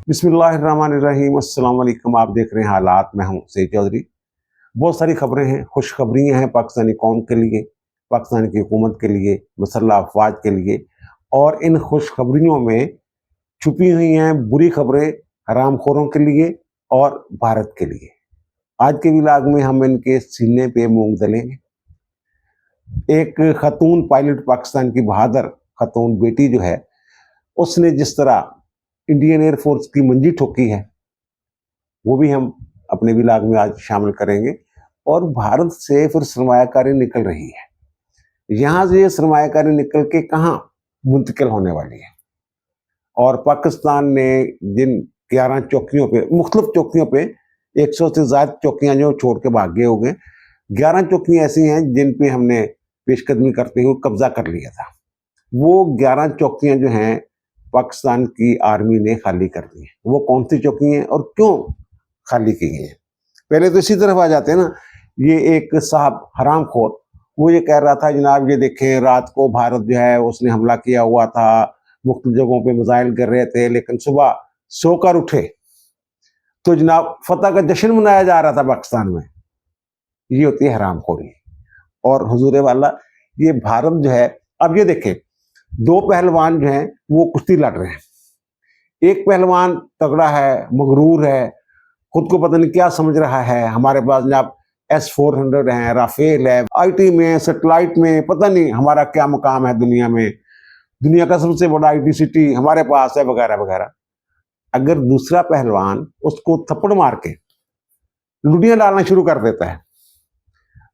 बिस्मिल्लाहिर्रहमानिर्रहीम, अस्सलाम वालेकुम। आप देख रहे हैं हालात। मैं हूं सईद चौधरी। बहुत सारी खबरें हैं, खुशखबरियां हैं पाकिस्तानी कौम के लिए, पाकिस्तान की हुकूमत के लिए, मुसल्लह अफवाज के लिए। और इन खुशखबरियों में छुपी हुई हैं बुरी खबरें हरामखोरों के लिए और भारत के लिए। आज के व्लॉग में हम इनके सीने पे मूंग दलेंगे। एक खातून पायलट, पाकिस्तान की बहादुर खातून बेटी जो है, उसने जिस तरह इंडियन एयरफोर्स की मंजी ठोकी है, वो भी हम अपने व्लॉग में आज शामिल करेंगे। और भारत से फिर सरमायाकारी निकल रही है। यहाँ से ये सरमायाकारी निकल के कहाँ मुंतकिल होने वाली है। और पाकिस्तान ने जिन 11 चौकियों पे, मुख्तलिफ चौकियों पे 100 से ज़्यादा चौकियाँ जो छोड़ के भाग गए हो गए, 11 चौकियाँ ऐसी हैं जिन पे हमने पेशकदमी करते हुए कब्जा कर लिया था। वो 11 चौकियाँ जो हैं पाकिस्तान की आर्मी ने खाली कर दी हैं। वो कौन सी चौकी हैं और क्यों खाली की गई हैं? पहले तो इसी तरफ आ जाते हैं ना। ये एक साहब हरामखोर, वो ये कह रहा था, जनाब ये देखें, रात को भारत जो है उसने हमला किया हुआ था, मुख्तलिफ जगहों पे मिसाइल गिर रहे थे, लेकिन सुबह सोकर उठे तो जनाब फतह का जश्न मनाया जा रहा था पाकिस्तान में। ये होती है हरामखोरी। और हुजूर वाला, ये भारत जो है, अब ये देखें, दो पहलवान जो हैं वो कुश्ती लड़ रहे हैं। एक पहलवान तगड़ा है, मगरूर है, खुद को पता नहीं क्या समझ रहा है। हमारे पास जनाब S-400 है, राफेल है, IT में, सैटेलाइट में, पता नहीं हमारा क्या मुकाम है दुनिया में, दुनिया का सबसे बड़ा IT सिटी हमारे पास है, वगैरह वगैरह। अगर दूसरा पहलवान उसको थप्पड़ मार के लुटियां डालना शुरू कर देता है,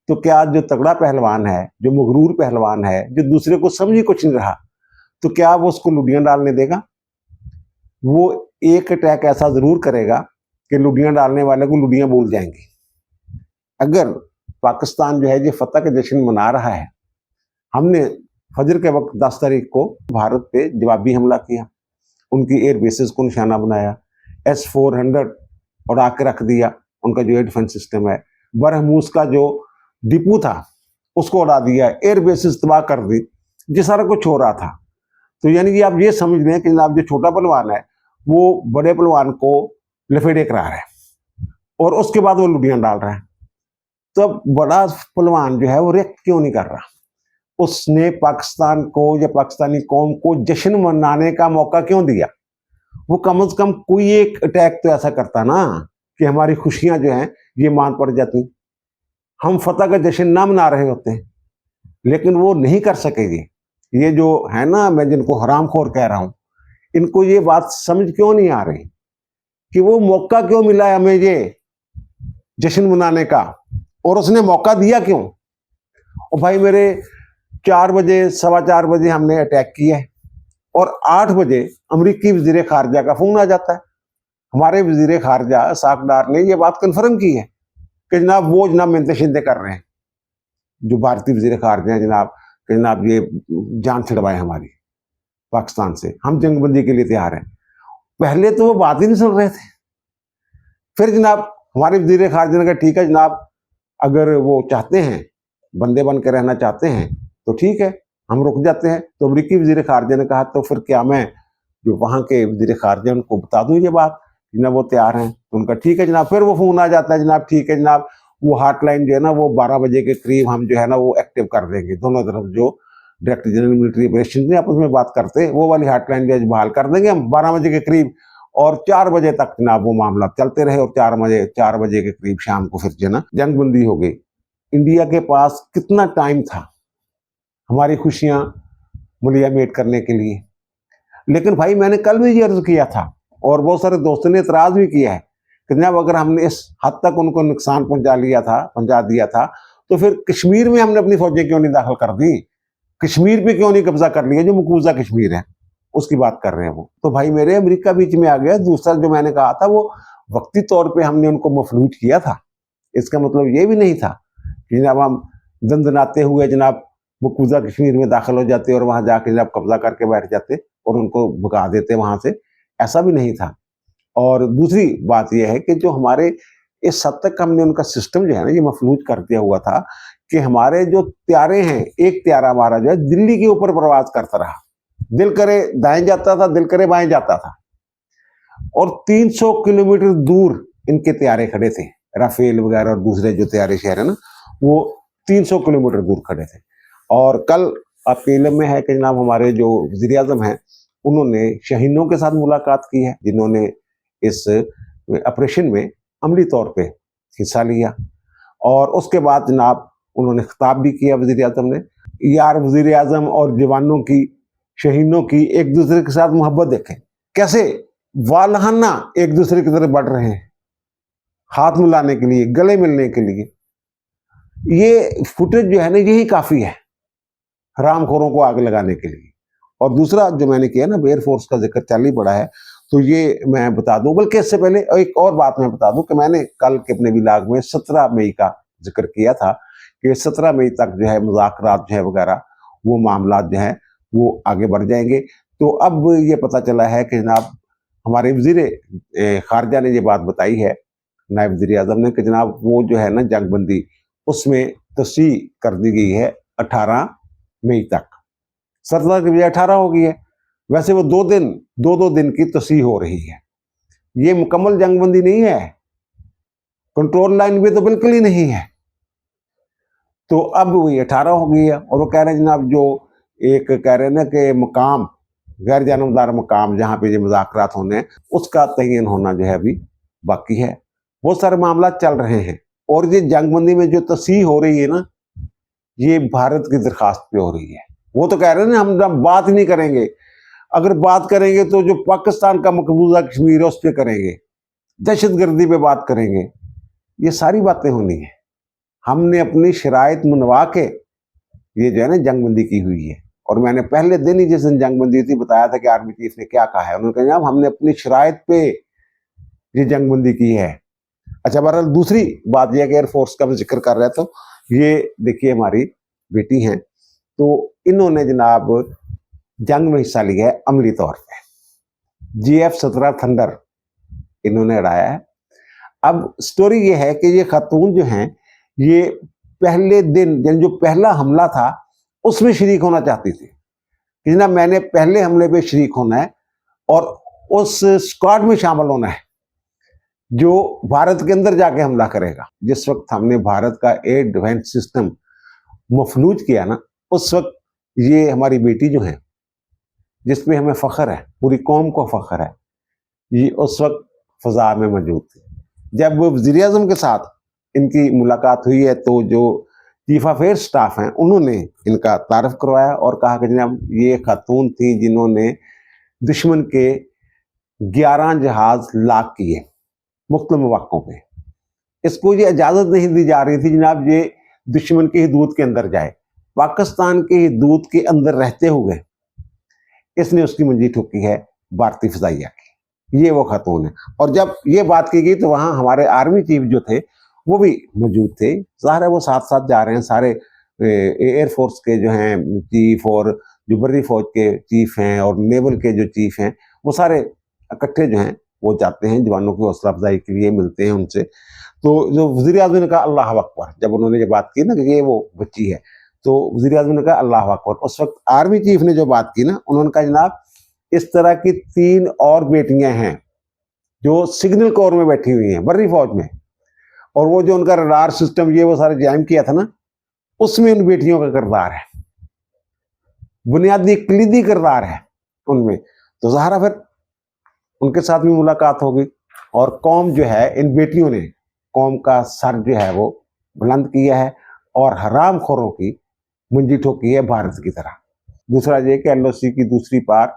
तो क्या जो तगड़ा पहलवान है, जो मगरूर पहलवान है, जो दूसरे को समझ ही कुछ नहीं रहा, तो क्या वो उसको लुटियां डालने देगा? वो एक अटैक ऐसा जरूर करेगा कि लुटियां डालने वाले को लुटियां बोल जाएंगी। अगर पाकिस्तान जो है ये फतह का जश्न मना रहा है, हमने फजर के वक्त 10 तारीख को भारत पे जवाबी हमला किया, उनकी एयर बेसिस को निशाना बनाया, S-400 उड़ा के रख दिया, उनका जो एयर डिफेंस सिस्टम है। बरहमूस का जो डिपो था उसको उड़ा दिया, एयर बेसिस तबाह कर दी, ये सारा कुछ हो रहा था। तो यानी कि आप ये समझ लें कि जनाब जो छोटा पहलवान है वो बड़े पहलवान को लपेटे करा रहा है और उसके बाद वो लुटियां डाल रहा है। तो अब बड़ा पहलवान जो है वो रिएक्ट क्यों नहीं कर रहा? उसने पाकिस्तान को या पाकिस्तानी कौम को जश्न मनाने का मौका क्यों दिया? वो कम से कम कोई एक अटैक तो ऐसा करता ना कि हमारी खुशियां जो हैं ये मान पड़ जाती, हम फतह का जश्न ना मना रहे होते। लेकिन वो नहीं कर सकेगी। ये जो है ना, मैं जिनको हरामखोर कह रहा हूं, इनको ये बात समझ क्यों नहीं आ रही कि वो मौका क्यों मिला है हमें ये जश्न मनाने का, और उसने मौका दिया क्यों? और भाई मेरे, 4 बजे, 4:15 बजे हमने अटैक किया है और 8 बजे अमरीकी वजीर खारजा का फोन आ जाता है। हमारे वजीर खारजा साक डार ने ये बात कन्फर्म की है कि जनाब वो जनाब मिन्नतें शिद्दतें कर रहे हैं, जो भारतीय वजीर खारजा हैं जनाब, कि जनाब ये जान छिड़वाए हमारी पाकिस्तान से, हम जंगबंदी के लिए तैयार हैं। पहले तो वो बात ही नहीं सुन रहे थे। फिर जनाब हमारे वजीर खारजा ने कहा ठीक है जनाब, अगर वो चाहते हैं, बंदे बन के रहना चाहते हैं तो ठीक है, हम रुक जाते हैं। तो अमरीकी वजीर खारजा ने कहा तो फिर क्या मैं जो वहाँ के वजीर खारजा उनको बता दूं ये बात, जनाब वो तैयार हैं? तो उनका ठीक है जनाब। फिर वो फोन आ जाता है, जनाब ठीक है जनाब, वो हॉटलाइन जो है ना वो 12 बजे के करीब हम जो है ना वो एक्टिव कर देंगे। दोनों तरफ जो डायरेक्टर जनरल मिलिट्री ऑपरेशन में आपस में बात करते हैं, वो वाली हॉटलाइन जो है बहाल कर देंगे हम 12 बजे के करीब। और 4 बजे तक जनाब वो मामला चलते रहे, और 4 बजे के करीब शाम को फिर जो ना जंगबंदी हो गई। इंडिया के पास कितना टाइम था हमारी खुशियां मुलिया मेट करने के लिए? लेकिन भाई मैंने कल भी ये अर्ज किया था और बहुत सारे दोस्तों ने इतराज भी किया है कि जनाब अगर हमने इस हद तक उनको नुकसान पहुंचा दिया था, तो फिर कश्मीर में हमने अपनी फौजें क्यों नहीं दाखिल कर दी? कश्मीर पे क्यों नहीं कब्जा कर लिया, जो मकबूजा कश्मीर है उसकी बात कर रहे हैं वो। तो भाई मेरे, अमेरिका बीच में आ गया। दूसरा जो मैंने कहा था वो वक्ती तौर पे हमने उनको मफलूज किया था, इसका मतलब ये भी नहीं था कि जनाब हम दंदनाते हुए जनाब मकबूजा कश्मीर में दाखिल हो जाते और वहां जाके जनाब कब्जा करके बैठ जाते और उनको भगा देते वहां से, ऐसा भी नहीं था। और दूसरी बात यह है कि जो हमारे इस हद तक हमने उनका सिस्टम जो है ना ये मफलूज कर दिया हुआ था कि हमारे जो त्यारे हैं, एक त्यारा हमारा जो है दिल्ली के ऊपर प्रवास करता रहा, दिल करे दाएं जाता था, दिल करे बाएं जाता था। और 300 किलोमीटर दूर इनके तैयारे खड़े थे, राफेल वगैरह और दूसरे जो तैयारे शहर है ना, वो 300 किलोमीटर दूर खड़े थे। और कल आपके इल्म में है कि जनाब हमारे जो वज़ीर आज़म हैं, उन्होंने शहीदों के साथ मुलाकात की है जिन्होंने इस ऑपरेशन में अमली तौर पे हिस्सा लिया। और उसके बाद जनाब उन्होंने खिताब भी किया वज़ीर आज़म ने। यार वज़ीर आज़म और जवानों की, शहीदों की एक दूसरे के साथ मोहब्बत देखें, कैसे वालहाना एक दूसरे की तरफ बढ़ रहे हैं, हाथ मिलाने के लिए, गले मिलने के लिए। ये फुटेज जो है ना, यही काफी है हरामखोरों को आग लगाने के लिए। और दूसरा जो मैंने किया ना, एयरफोर्स का जिक्र चल ही पड़ा है, तो ये मैं बता दूं, बल्कि इससे पहले एक और बात मैं बता दूं कि मैंने कल के अपने विलाग में 17 मई का जिक्र किया था कि 17 मई तक जो है मुज़ाकरात जो है वगैरह, वो मामला जो है वो आगे बढ़ जाएंगे। तो अब ये पता चला है कि जनाब हमारे वज़ीर ख़ारिजा ने ये बात बताई है, नायब वज़ीर आज़म ने, कि जनाब वो जो है ना जंगबंदी, उसमें तस्सीह कर दी गई है 18 मई तक। 17 की बजाय 18 हो गई है। वैसे वो 2 दिन की तस्सीह हो रही है। ये मुकम्मल जंगबंदी नहीं है, कंट्रोल लाइन पे तो बिल्कुल ही नहीं है। तो अब वही 18 हो गई है। और वो कह रहे हैं जनाब, जो एक कह रहे हैं ना कि मकाम, गैर जानबदार मकाम जहाँ पे ये मुज़ाकरात होने हैं, उसका तयन होना जो है अभी बाकी है। बहुत सारे मामला चल रहे हैं। और ये जंगबंदी में जो तस्सीह हो रही है ना, ये भारत की दरखास्त पे हो रही है। वो तो कह रहे हैं ना हम बात ही नहीं करेंगे, अगर बात करेंगे तो जो पाकिस्तान का मकबूजा कश्मीर है उस पर करेंगे, दहशतगर्दी पे बात करेंगे। ये सारी बातें होनी है। हमने अपनी शराइत मनवा के ये जो है ना जंगबंदी की हुई है। और मैंने पहले दिन ही जिस दिन जंगबंदी थी बताया था कि आर्मी चीफ ने क्या कहा है। उन्होंने कहा जनाब हमने अपनी शराइत पे ये जंगबंदी की है। अच्छा, बहरहाल दूसरी बात यह कि एयरफोर्स का मैं जिक्र कर रहा था, ये देखिए हमारी बेटी हैं, तो इन्होंने जनाब जंग में हिस्सा लिया है अमली तौर पे। GF-17 थंडर इन्होंने उड़ाया है। अब स्टोरी ये है कि ये खातून जो हैं, ये पहले दिन जो पहला हमला था उसमें शरीक होना चाहती थी कि जनाब मैंने पहले हमले पे शरीक होना है और उस स्क्वाड में शामिल होना है जो भारत के अंदर जाके हमला करेगा। जिस वक्त हमने भारत का एयर डिफेंस सिस्टम मफलूज किया ना, उस वक्त ये हमारी बेटी जो है, जिसपे हमें फख्र है, पूरी कौम को फख्र है, ये उस वक्त फजा में मौजूद थी। जब वो वज़ीर आज़म के साथ इनकी मुलाकात हुई है, तो जो चीफ ऑफ एयर स्टाफ हैं उन्होंने इनका तारफ़ करवाया और कहा कि जनाब ये खातून थी जिन्होंने दुश्मन के 11 जहाज लाक किए मुख्तलिफ मौक़ों पे। इसको ये इजाज़त नहीं दी जा रही थी जनाब ये दुश्मन की हदूद के अंदर जाए। पाकिस्तान की हदूद के अंदर रहते हुए इसने उसकी मंजी ठोकी है भारतीय फ़िज़ाइया की। ये वो खातून है। और जब ये बात की गई तो वहाँ हमारे आर्मी चीफ जो थे वो भी मौजूद थे। ज़ाहिर है वो साथ साथ जा रहे हैं, सारे एयरफोर्स के जो हैं चीफ और जो बर्री फौज के चीफ हैं और नेवल के जो चीफ हैं, वो सारे इकट्ठे जो हैं वो जाते हैं जवानों की हौसला अफजाई के लिए, मिलते हैं उनसे। तो जो वज़ीर आज़म ने कहा अल्लाह अकबर, जब उन्होंने ये बात की ना कि ये वो बच्ची है, तो वज़ीर आज़म ने कहा अल्लाह अकबर। उस वक्त आर्मी चीफ ने जो बात की ना, उन्होंने कहा जनाब इस तरह की 3 और बेटियां हैं जो सिग्नल कोर में बैठी हुई हैं बर्री फौज में, और वो जो उनका रडार सिस्टम ये वो सारे जाम किया था ना, उसमें उन बेटियों का किरदार है, बुनियादी कलीदी किरदार है उनमें। तो ज़ाहिर फिर उनके साथ भी मुलाकात होगी और कौम जो है, इन बेटियों ने कौम का सर जो है वो बुलंद किया है और हराम खोरों की मुंजी ठोकी है भारत की तरह। दूसरा ये कि LOC की दूसरी पार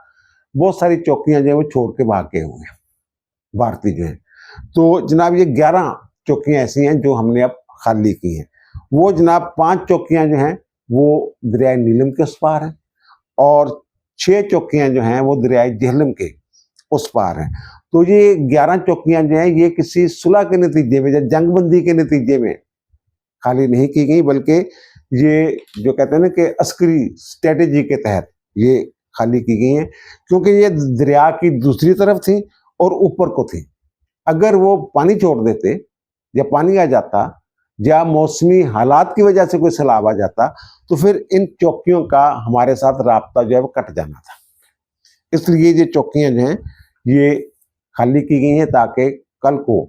बहुत सारी चौकियां जो है वो छोड़ के भाग गए हुए हैं भारतीय जो है। तो जनाब ये 11 चौकियां ऐसी हैं जो हमने अब खाली की हैं। वो जनाब 5 चौकियां जो हैं वो दरिया नीलम के उस पार हैं और 6 चौकियां जो हैं वो दरिया जेहलम के उस पार हैं। तो ये 11 चौकियां जो हैं ये किसी सुलह के नतीजे में या जंगबंदी के नतीजे में खाली नहीं की गई, बल्कि ये जो कहते हैं ना कि अस्करी स्ट्रेटेजी के तहत ये खाली की गई हैं, क्योंकि ये दरिया की दूसरी तरफ थी और ऊपर को थी। अगर वो पानी छोड़ देते या पानी आ जाता या मौसमी हालात की वजह से कोई सैलाब आ जाता, तो फिर इन चौकियों का हमारे साथ राब्ता जो है वो कट जाना था। इसलिए ये चौकियां जो हैं ये खाली की गई हैं ताकि कल को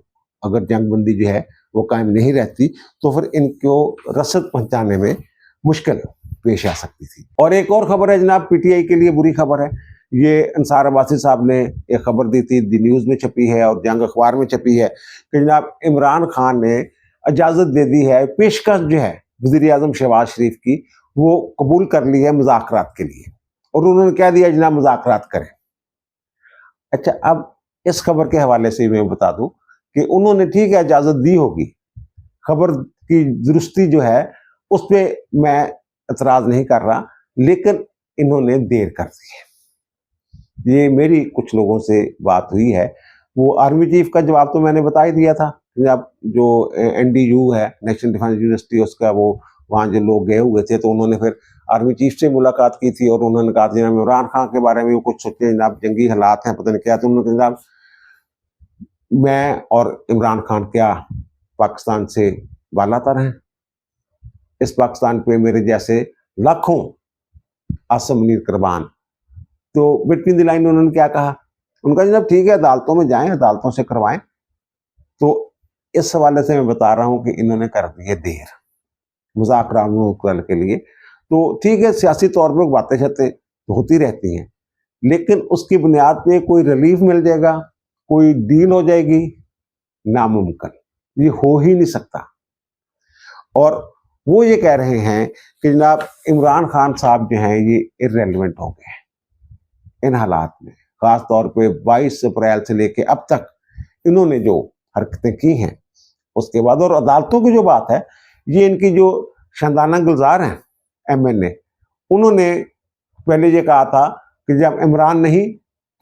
अगर जंगबंदी जो है वो कायम नहीं रहती तो फिर इनको रसद पहुंचाने में मुश्किल पेश आ सकती थी। और एक और खबर है जनाब, पीटीआई के लिए बुरी खबर है। ये अंसार अब्बासी साहब ने एक खबर दी थी, दी न्यूज़ में छपी है और जंग अखबार में छपी है कि जनाब इमरान खान ने इजाज़त दे दी है, पेशकश जो है वज़ीर आज़म शहबाज शरीफ की वो कबूल कर ली है मुज़ाकरात के लिए, और उन्होंने क्या दिया जनाब, मुज़ाकरात करें। अच्छा, अब इस खबर के हवाले से मैं बता दूं कि उन्होंने ठीक है इजाज़त दी होगी, खबर की दुरुस्ती जो है उस पर मैं एतराज़ नहीं कर रहा, लेकिन इन्होंने देर कर दी है। ये मेरी कुछ लोगों से बात हुई है, वो आर्मी चीफ का जवाब तो मैंने बता ही दिया था। जब जो एनडीयू है, नेशनल डिफेंस यूनिवर्सिटी, उसका वो वहाँ जो लोग गए हुए थे तो उन्होंने फिर आर्मी चीफ से मुलाकात की थी और उन्होंने कहा जनाब इमरान खान के बारे में वो कुछ सोचे, जनाब जंगी हालात हैं, पता नहीं क्या। तो उन्होंने कहा जनाब मैं और इमरान खान क्या पाकिस्तान से बालातर हैं, इस पाकिस्तान पे मेरे जैसे लाखों आसम मुनीर कुर्बान। तो बिटवीन द लाइन उन्होंने क्या कहा, उनका जनाब ठीक है अदालतों में जाएं, अदालतों से करवाएं। तो इस हवाले से मैं बता रहा हूं कि इन्होंने कर दी है देर मुज़ाकरात के लिए। तो ठीक है, सियासी तौर पर बातें शातें होती रहती हैं, लेकिन उसकी बुनियाद पे कोई रिलीफ मिल जाएगा, कोई डील हो जाएगी, नामुमकिन, ये हो ही नहीं सकता। और वो ये कह रहे हैं कि जनाब इमरान खान साहब जो हैं ये इररेलेवेंट हो गए इन हालात में, खास तौर पे 22 अप्रैल से लेके अब तक इन्होंने जो हरकतें की हैं उसके बाद। और अदालतों की जो बात है, ये इनकी जो शानदाना गुलजार हैं एमएनए, उन्होंने पहले ये कहा था कि जब इमरान नहीं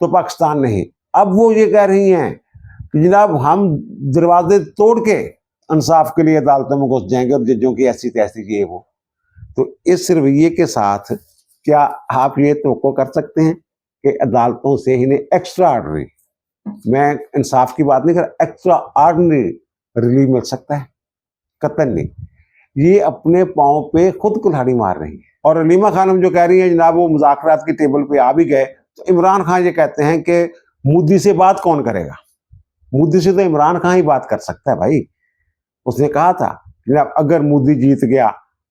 तो पाकिस्तान नहीं। अब वो ये कह रही हैं कि जनाब हम दरवाजे तोड़ के इंसाफ के लिए अदालतों में घुस जाएंगे और जजों की ऐसी तैसी ये वो। तो इस रवैये के साथ क्या आप ये तवक्को कर सकते हैं कि अदालतों से इन्हें एक्स्ट्रा ऑर्डनरी, मैं इंसाफ की बात नहीं कर, एक्स्ट्रा ऑर्डनरी रिलीफ मिल सकता है? कतई नहीं। ये अपने पाँव पे खुद कुल्हाड़ी मार रही है। और अलीमा खानम जो कह रही है जनाब वो मुज़ाकरात की टेबल पे आ भी गए, तो इमरान खान ये कहते हैं कि मोदी से बात कौन करेगा? मोदी से तो इमरान खान ही बात कर सकता है भाई। उसने कहा था जनाब अगर मोदी जीत गया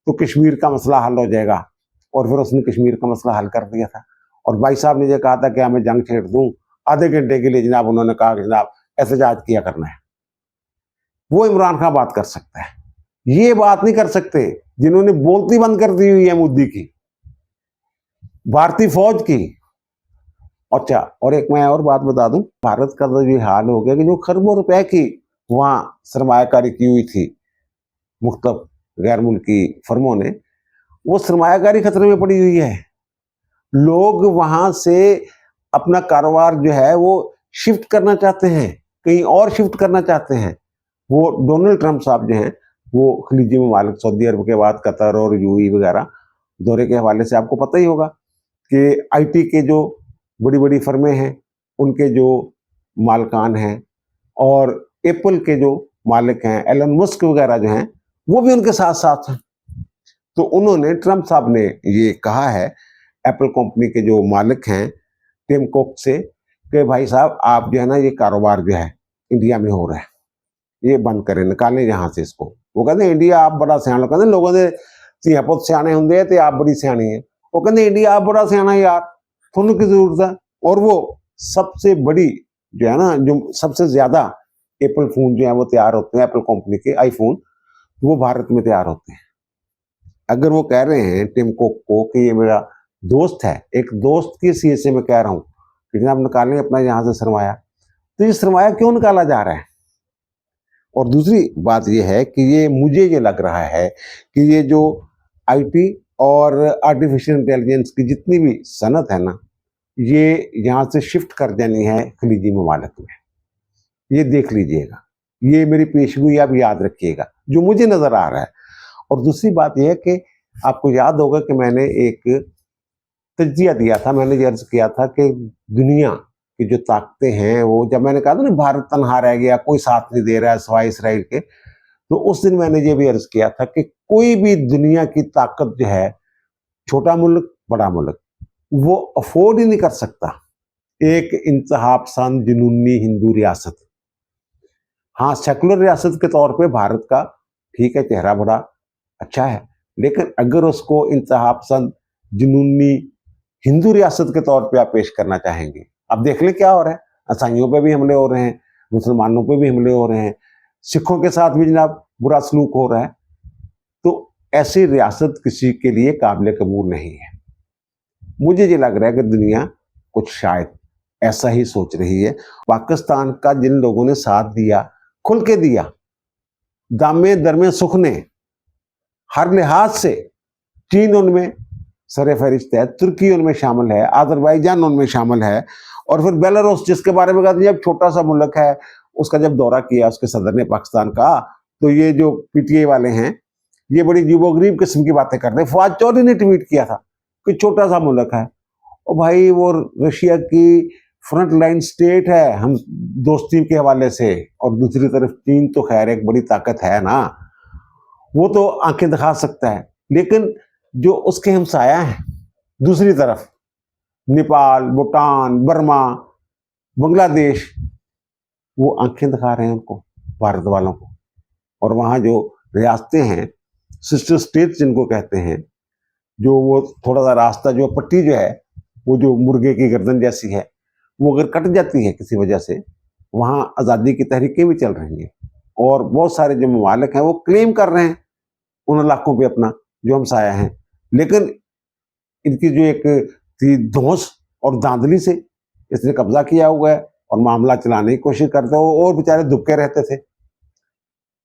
तो कश्मीर का मसला हल हो जाएगा, और फिर उसने कश्मीर का मसला हल कर दिया था। और भाई साहब ने ये कहा था कि मैं जंग छेड़ दूं, आधे घंटे के लिए जनाब उन्होंने कहा कि जनाब एहतजाज किया करना है। वो इमरान खान बात कर सकता है, ये बात नहीं कर सकते जिन्होंने बोलती बंद कर दी हुई है मोदी की, भारतीय फौज की। अच्छा, और एक मैं और बात बता दूं, भारत का तो ये हाल हो गया कि जो खरबों रुपए की वहां सरमायाकारी की हुई थी मुख्तलिफ गैर मुल्की फर्मों ने, वो सरमायाकारी खतरे में पड़ी हुई है। लोग वहां से अपना कारोबार जो है वो शिफ्ट करना चाहते हैं, कहीं और शिफ्ट करना चाहते हैं। वो डोनाल्ड ट्रंप साहब जो हैं वो खलीजी ममालिक, सऊदी अरब के बाद कतर और यूएई वगैरह दौरे के हवाले से आपको पता ही होगा कि आईटी के जो बड़ी बड़ी फर्में हैं उनके जो मालकान हैं, और एप्पल के जो मालिक हैं एलन मस्क वगैरह जो हैं वो भी उनके साथ साथ हैं। तो उन्होंने, ट्रंप साहब ने ये कहा है एप्पल कंपनी के जो मालिक हैं टिम कुक से कि भाई साहब आप जो है ना ये कारोबार जो है इंडिया में हो रहा है, ये बंद करें, निकालें यहाँ से इसको। वो कहते इंडिया आप बड़ा सियाना, कहते लोगों ने धियां पुत सियाने होंगे तो आप बड़ी सियानी है। वो कहते इंडिया आप बड़ा सियाना यार, थोनों की जरूरत है। और वो सबसे बड़ी जो है ना, जो सबसे ज्यादा एप्पल फोन जो है वो तैयार होते हैं, एप्पल कंपनी के आईफोन, वो भारत में तैयार होते हैं। अगर वो कह रहे हैं टिम कुक को कि ये मेरा दोस्त है, एक दोस्त की सीए से मैं कह रहा हूँ कि जनाब निकालें अपना यहाँ से सरमाया, तो ये सरमाया क्यों निकाला जा रहा है? और दूसरी बात ये है कि ये मुझे ये लग रहा है कि ये जो आईटी और आर्टिफिशियल इंटेलिजेंस की जितनी भी सनत है ना, ये यहाँ से शिफ्ट कर जानी है खलीजी ममालिक में। ये देख लीजिएगा, ये मेरी पेशगोई आप याद रखिएगा जो मुझे नजर आ रहा है। और दूसरी बात यह है कि आपको याद होगा कि मैंने एक तज्जिया दिया था, मैंने ये अर्ज किया था कि दुनिया की जो ताकतें हैं वो, जब मैंने कहा था ना भारत तनहा रह गया, कोई साथ नहीं दे रहा है सिवाय इसराइल के, तो उस दिन मैंने ये भी अर्ज किया था कि कोई भी दुनिया की ताकत जो है, छोटा मुल्क बड़ा मुल्क, वो अफोर्ड ही नहीं कर सकता एक इंतहा पसंद जुनूनी हिंदू रियासत। हाँ, सेकुलर रियासत के तौर पे भारत का ठीक है, चेहरा बड़ा अच्छा है, लेकिन अगर उसको इंतहा पसंद जुनूनी हिंदू रियासत के तौर पे आप पेश करना चाहेंगे, अब देख ले क्या हो रहा है। ईसाइयों पे भी हमले हो रहे हैं, मुसलमानों पे भी हमले हो रहे हैं, सिखों के साथ भी जनाब बुरा सलूक हो रहा है। तो ऐसी रियासत किसी के लिए काबिल कबूल नहीं है। मुझे ये लग रहा है कि दुनिया कुछ शायद ऐसा ही सोच रही है। पाकिस्तान का जिन लोगों ने साथ दिया, खुल के दिया, दामे दरमे सुख ने, हर लिहाज से, चीन उनमें सर फहरिस्त है, तुर्की उनमें शामिल है, अजरबैजान उनमें शामिल है, और फिर बेलारूस जिसके बारे में कहते हैं जब छोटा सा मुल्क है, उसका जब दौरा किया उसके सदर ने पाकिस्तान का, तो ये जो पीटीआई वाले हैं ये बड़ी जीबोगरीब किस्म की बातें करते हैं। फवाद चौधरी ने ट्वीट किया था कि छोटा सा मुल्क है, और भाई वो रशिया की फ्रंट लाइन स्टेट है हम दोस्ती के हवाले से, और दूसरी तरफ चीन तो खैर एक बड़ी ताकत है ना, वो तो आंखें दिखा सकता है, लेकिन जो उसके हमसाया हैं दूसरी तरफ, नेपाल, भूटान, बर्मा, बांग्लादेश, वो आंखें दिखा रहे हैं उनको, भारत वालों को। और वहाँ जो रियासतें हैं, सिस्टर स्टेट्स जिनको कहते हैं, जो वो थोड़ा सा रास्ता जो पट्टी जो है वो जो मुर्गे की गर्दन जैसी है, वो अगर कट जाती है किसी वजह से, वहाँ आज़ादी की तहरीकें भी चल रही हैं, और बहुत सारे जो ममालिक हैं वो क्लेम कर रहे हैं उन इलाकों पे अपना जो हमसाया है, लेकिन इनकी जो एक थी धौंस और धांधली से इसने कब्जा किया हुआ है और मामला चलाने की कोशिश करते हो, और बेचारे दुबके रहते थे।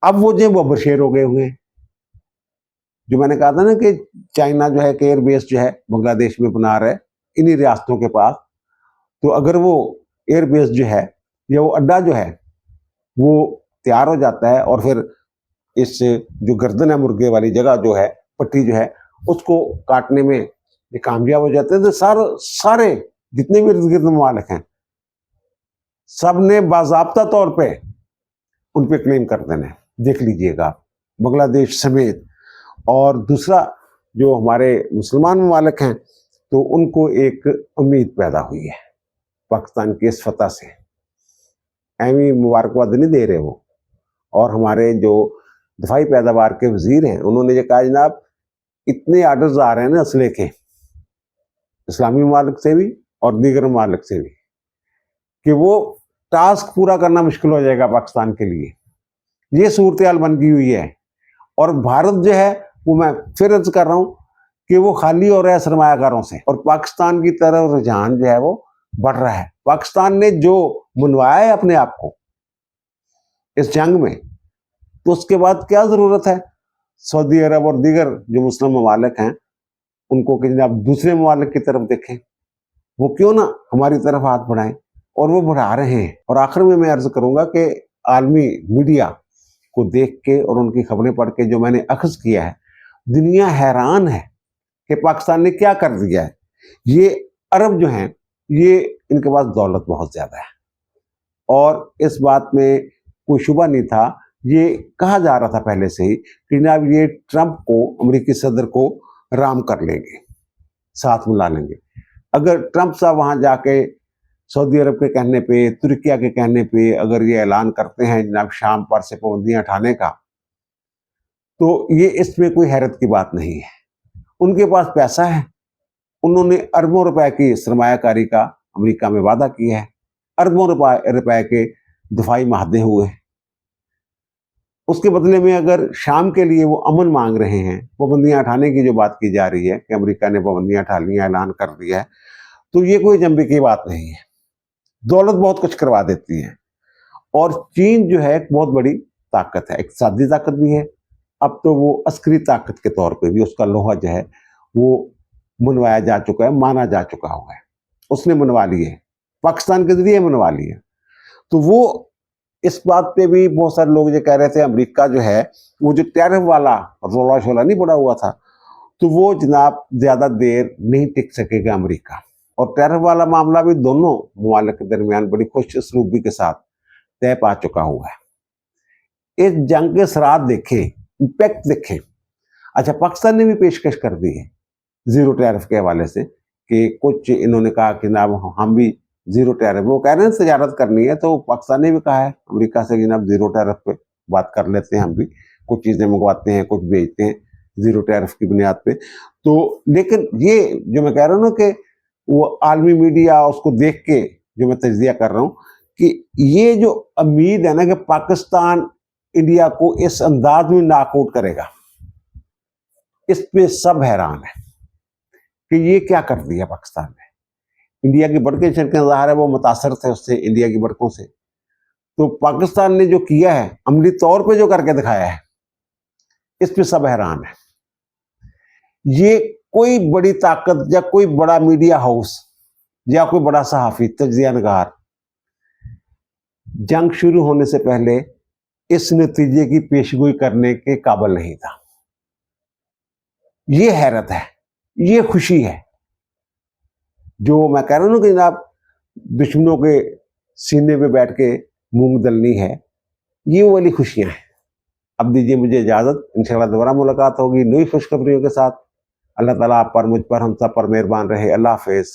अब वो जो बबरशेर हो गए हुए हैं। जो मैंने कहा था ना कि चाइना जो है कि एयरबेस जो है बांग्लादेश में बना रहा है इन्हीं रियासतों के पास, तो अगर वो एयरबेस जो है या वो अड्डा जो है वो तैयार हो जाता है, और फिर इस जो गर्दन है मुर्गे वाली जगह जो है, पट्टी जो है, उसको काटने में ये कामयाब हो जाते हैं, तो सारे जितने भी इर्द गिर्द ममालिक हैं सब ने बाज़ाब्ता तौर पे उन पे क्लेम कर देना है। देख लीजिएगा बांग्लादेश समेत। और दूसरा जो हमारे मुसलमान ममालिक हैं, तो उनको एक उम्मीद पैदा हुई है पाकिस्तान की इस फतह से, एवी मुबारकबाद नहीं दे रहे वो। और हमारे जो दफाई पैदावार के वजीर हैं उन्होंने ये कहा जनाब इतने आर्डर्स आ रहे हैं ना असले के, इस्लामी ममालिक से भी और दीगर ममालिक से भी, कि वो टास्क पूरा करना मुश्किल हो जाएगा पाकिस्तान के लिए। ये सूरत हाल बन गई हुई है। और भारत जो है वो, मैं फिर अर्ज कर रहा हूँ कि वो खाली हो रहा है सरमायाकारों से, और पाकिस्तान की तरफ रुझान जो है वो बढ़ रहा है। पाकिस्तान ने जो मनवाया है अपने आप को इस जंग में, तो उसके बाद क्या जरूरत है सऊदी अरब और दीगर जो मुस्लिम ममालिक हैं उनको कि जनाब दूसरे ममालिक की तरफ देखें, वो क्यों ना हमारी तरफ हाथ बढ़ाएं, और वो बढ़ा रहे हैं। और आखिर में मैं अर्ज करूंगा कि आलमी मीडिया को देख के और उनकी खबरें पढ़ के जो मैंने अखज़ किया है, दुनिया हैरान है कि पाकिस्तान ने क्या कर दिया है। ये अरब जो हैं ये इनके पास दौलत बहुत ज़्यादा है, और इस बात में कोई शुबा नहीं था। ये कहा जा रहा था पहले से ही कि जनाब ये ट्रंप को, अमेरिकी सदर को राम कर लेंगे, साथ मिला लेंगे। अगर ट्रंप साहब वहाँ जाके सऊदी अरब के कहने पे, तुर्किया के कहने पे अगर ये ऐलान करते हैं जनाब शाम पर से पाबंदियाँ उठाने का, तो ये इसमें कोई हैरत की बात नहीं है। उनके पास पैसा है, उन्होंने अरबों रुपए की सरमायाकारी का अमेरिका में वादा किया है, अरबों रुपए के दफाई माहदे हुए। उसके बदले में अगर शाम के लिए वो अमन मांग रहे हैं, पाबंदियाँ उठाने की जो बात की जा रही है कि अमेरिका ने पाबंदियाँ उठा ली, ऐलान कर दिया है, तो ये कोई जंबी की बात नहीं है। दौलत बहुत कुछ करवा देती है। और चीन जो है एक बहुत बड़ी ताकत है, इक़्तिसादी ताकत भी है, अब तो वो अस्करी ताकत के तौर पे भी उसका लोहा जो है वो मनवाया जा चुका है, माना जा चुका हुआ है। उसने मनवा लिए, पाकिस्तान के जरिए मनवा लिए। तो वो इस बात पे भी बहुत सारे लोग ये कह रहे थे अमेरिका जो है वो जो टैरिफ वाला रोला शोला नहीं पड़ा हुआ था, तो वो जनाब ज़्यादा देर नहीं टिक सकेगा अमेरिका। और टैरिफ वाला मामला भी दोनों ममालिक के दरमियान बड़ी खुश उसलूबी के साथ तय पा चुका हुआ है। इस जंग के असरात देखें, इम्पैक्ट देखें। अच्छा, पाकिस्तान ने भी पेशकश कर दी है जीरो टैरिफ के हवाले से, कि कुछ इन्होंने कहा कि ना हम भी जीरो टैरिफ। वो कह रहे हैं तजारत करनी है, तो पाकिस्तान ने भी कहा है अमेरिका से कि जनाब जीरो टैरिफ पे बात कर लेते हैं, हम भी कुछ चीज़ें मंगवाते हैं, कुछ बेचते हैं जीरो टैरिफ की बुनियाद पे। तो लेकिन ये जो मैं कह रहा हूँ ना कि वो आलमी मीडिया उसको देख के जो मैं तज्जिया कर रहा हूँ कि ये जो उम्मीद है ना कि पाकिस्तान इंडिया को इस अंदाज में नॉकआउट करेगा, इस पे सब हैरान है कि ये क्या कर दिया पाकिस्तान ने। इंडिया की बढ़ के ज़ाहिर है वो मुतासर थे उससे, इंडिया की बढ़कों से। तो पाकिस्तान ने जो किया है, अमली तौर पे जो करके दिखाया है, इस पे सब हैरान है। ये कोई बड़ी ताकत या कोई बड़ा मीडिया हाउस या कोई बड़ा सहाफी तज्जिया नगार जंग शुरू होने से पहले इस नतीजे की पेशगोई करने के काबिल नहीं था। ये हैरत है, ये खुशी है जो मैं कह रहा हूं ना कि जनाब दुश्मनों के सीने पे बैठ के मूंग दलनी है, ये वो वाली खुशियां हैं। अब दीजिए मुझे इजाजत, इंशाल्लाह दोबारा मुलाकात होगी नई खुशखबरियों के साथ। अल्लाह ताला आप पर, मुझ पर, हम सब पर मेहरबान रहे। अल्लाह हाफिज।